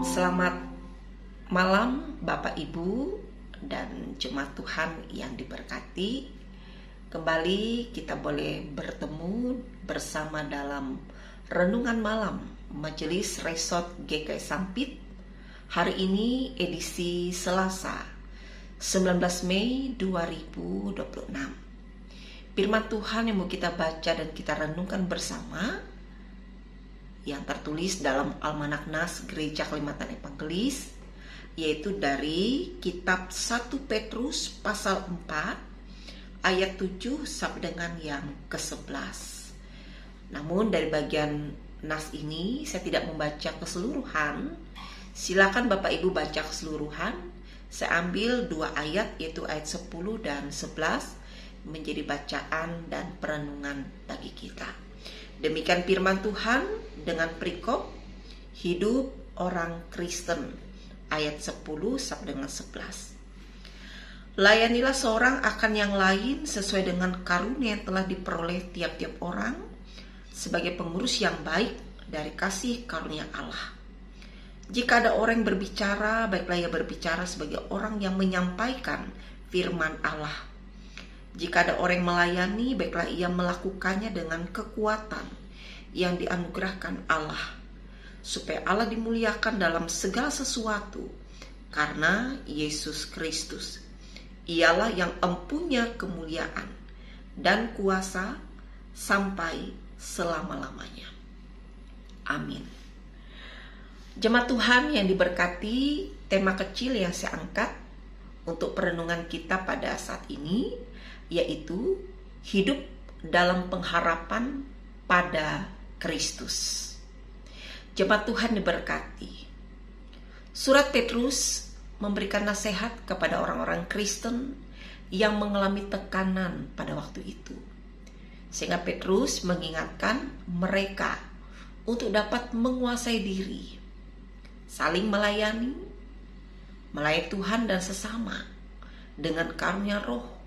Selamat malam Bapak Ibu dan jemaat Tuhan yang diberkati. Kembali kita boleh bertemu bersama dalam Renungan Malam Majelis Resort GKI Sampit. Hari ini edisi Selasa 19 Mei 2026. Firman Tuhan yang mau kita baca dan kita renungkan bersama yang tertulis dalam Almanak Nas Gereja Kelimatan Evangelis, yaitu dari kitab 1 Petrus pasal 4 ayat 7 sampai dengan yang ke-11. Namun dari bagian Nas ini saya tidak membaca keseluruhan. Silakan Bapak Ibu baca keseluruhan. Saya ambil 2 ayat, yaitu ayat 10 dan 11 menjadi bacaan dan perenungan bagi kita. Demikian firman Tuhan dengan perikop hidup orang Kristen ayat 10 sampai dengan 11. Layanilah seorang akan yang lain sesuai dengan karunia yang telah diperoleh tiap-tiap orang sebagai pengurus yang baik dari kasih karunia Allah. Jika ada orang yang berbicara, baiklah ia berbicara sebagai orang yang menyampaikan firman Allah. Jika ada orang yang melayani, baiklah ia melakukannya dengan kekuatan yang dianugerahkan Allah, supaya Allah dimuliakan dalam segala sesuatu, karena Yesus Kristus. Ialah yang empunya kemuliaan dan kuasa sampai selama-lamanya. Amin. Jemaat Tuhan yang diberkati, tema kecil yang saya angkat untuk perenungan kita pada saat ini yaitu hidup dalam pengharapan pada Kristus. Jemaat Tuhan diberkati. Surat Petrus memberikan nasihat kepada orang-orang Kristen yang mengalami tekanan pada waktu itu. Sehingga Petrus mengingatkan mereka untuk dapat menguasai diri, saling melayani Tuhan dan sesama dengan karunia Roh,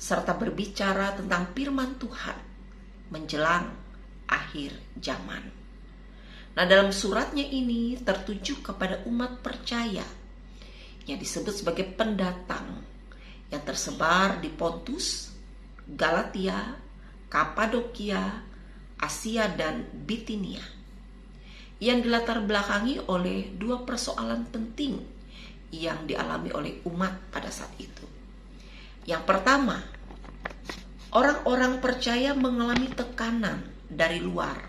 serta berbicara tentang firman Tuhan menjelang akhir zaman. Nah, dalam suratnya ini tertuju kepada umat percaya yang disebut sebagai pendatang yang tersebar di Pontus, Galatia, Kapadokia, Asia dan Bitinia, yang dilatar belakangi oleh 2 persoalan penting yang dialami oleh umat pada saat itu. Yang pertama, orang-orang percaya mengalami tekanan dari luar,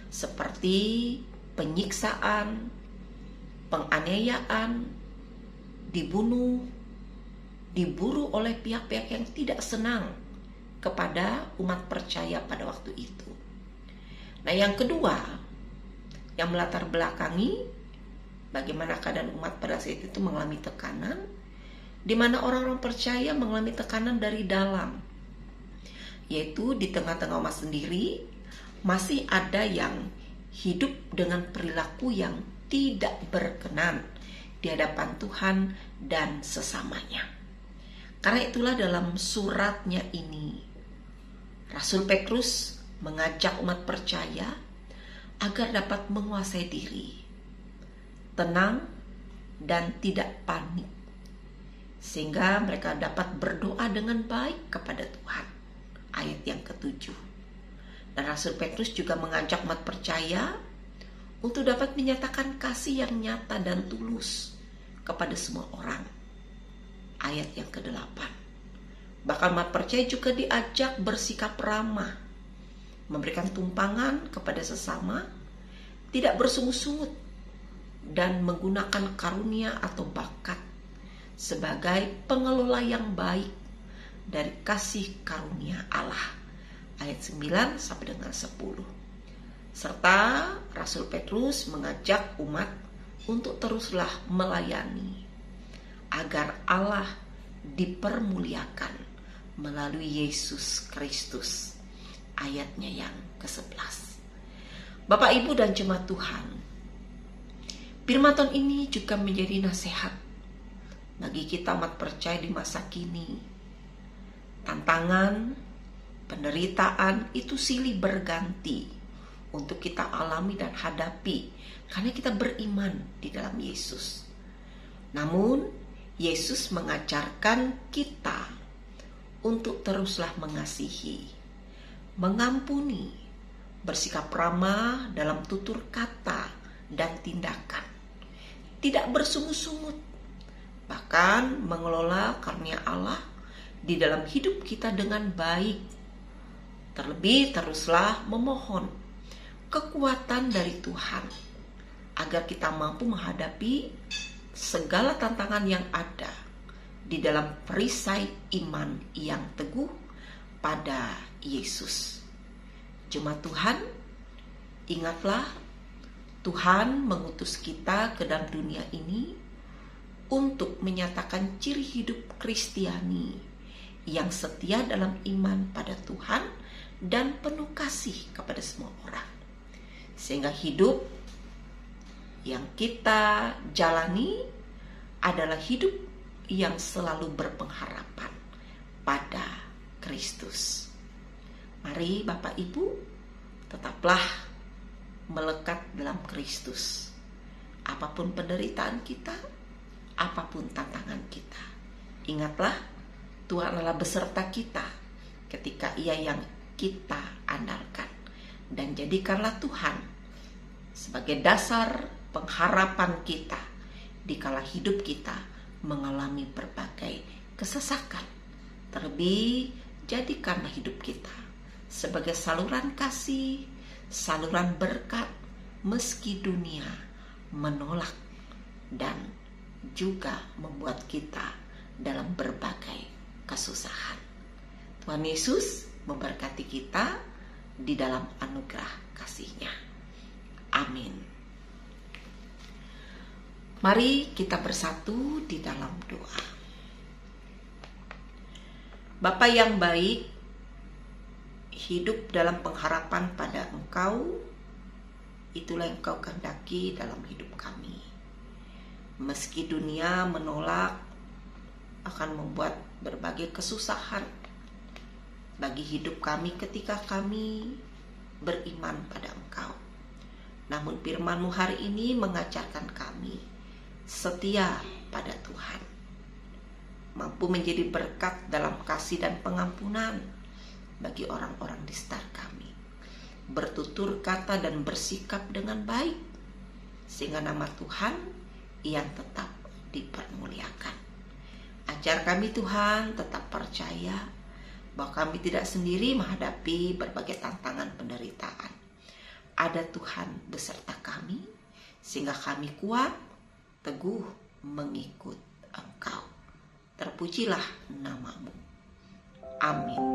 seperti penyiksaan, penganiayaan, dibunuh, diburu oleh pihak-pihak yang tidak senang kepada umat percaya pada waktu itu. Nah, yang kedua, yang melatar belakangi bagaimana keadaan umat pada saat itu mengalami tekanan, di mana orang-orang percaya mengalami tekanan dari dalam, yaitu di tengah-tengah umat sendiri masih ada yang hidup dengan perilaku yang tidak berkenan di hadapan Tuhan dan sesamanya. Karena itulah dalam suratnya ini Rasul Petrus mengajak umat percaya agar dapat menguasai diri, tenang dan tidak panik, sehingga mereka dapat berdoa dengan baik kepada Tuhan. Ayat yang ke-7. Dan Rasul Petrus juga mengajak umat percaya untuk dapat menyatakan kasih yang nyata dan tulus kepada semua orang. Ayat yang ke-8. Bahkan umat percaya juga diajak bersikap ramah, memberikan tumpangan kepada sesama, tidak bersungut-sungut, dan menggunakan karunia atau bakat sebagai pengelola yang baik dari kasih karunia Allah. Ayat 9 sampai dengan 10. Serta Rasul Petrus mengajak umat untuk teruslah melayani agar Allah dipermuliakan melalui Yesus Kristus. Ayatnya yang ke-11. Bapak Ibu dan jemaat Tuhan, firman Tuhan ini juga menjadi nasihat bagi kita umat percaya di masa kini. Tantangan, penderitaan itu silih berganti untuk kita alami dan hadapi karena kita beriman di dalam Yesus. Namun, Yesus mengajarkan kita untuk teruslah mengasihi, mengampuni, bersikap ramah dalam tutur kata dan tindakan, tidak bersungut-sungut, bahkan mengelola karunia Allah di dalam hidup kita dengan baik. Terlebih teruslah memohon kekuatan dari Tuhan agar kita mampu menghadapi segala tantangan yang ada di dalam perisai iman yang teguh pada Yesus. Jemaat Tuhan, ingatlah Tuhan mengutus kita ke dalam dunia ini untuk menyatakan ciri hidup Kristiani yang setia dalam iman pada Tuhan dan penuh kasih kepada semua orang. Sehingga hidup yang kita jalani adalah hidup yang selalu berpengharapan pada Kristus. Mari Bapak Ibu, tetaplah melekat dalam Kristus. Apapun penderitaan kita, apapun tantangan kita, ingatlah Tuhan adalah beserta kita ketika Ia yang kita andalkan. Dan jadikanlah Tuhan sebagai dasar pengharapan kita dikala hidup kita mengalami berbagai kesesakan. Terlebih jadikanlah hidup kita sebagai saluran kasih, saluran berkat meski dunia menolak dan juga membuat kita dalam berbagai kesusahan. Tuhan Yesus memberkati kita di dalam anugerah kasih-Nya. Amin. Mari kita bersatu di dalam doa. Bapa yang baik, hidup dalam pengharapan pada Engkau, itulah yang Engkau kehendaki dalam hidup kami. Meski dunia menolak, akan membuat berbagai kesusahan bagi hidup kami ketika kami beriman pada Engkau. Namun firman-Mu hari ini mengajarkan kami setia pada Tuhan, mampu menjadi berkat dalam kasih dan pengampunan bagi orang-orang di sekitar kami, bertutur kata dan bersikap dengan baik, sehingga nama Tuhan yang tetap dipermuliakan. Ajar kami Tuhan tetap percaya bahwa kami tidak sendiri menghadapi berbagai tantangan penderitaan. Ada Tuhan beserta kami, sehingga kami kuat, teguh mengikut Engkau. Terpujilah nama-Mu. Amin.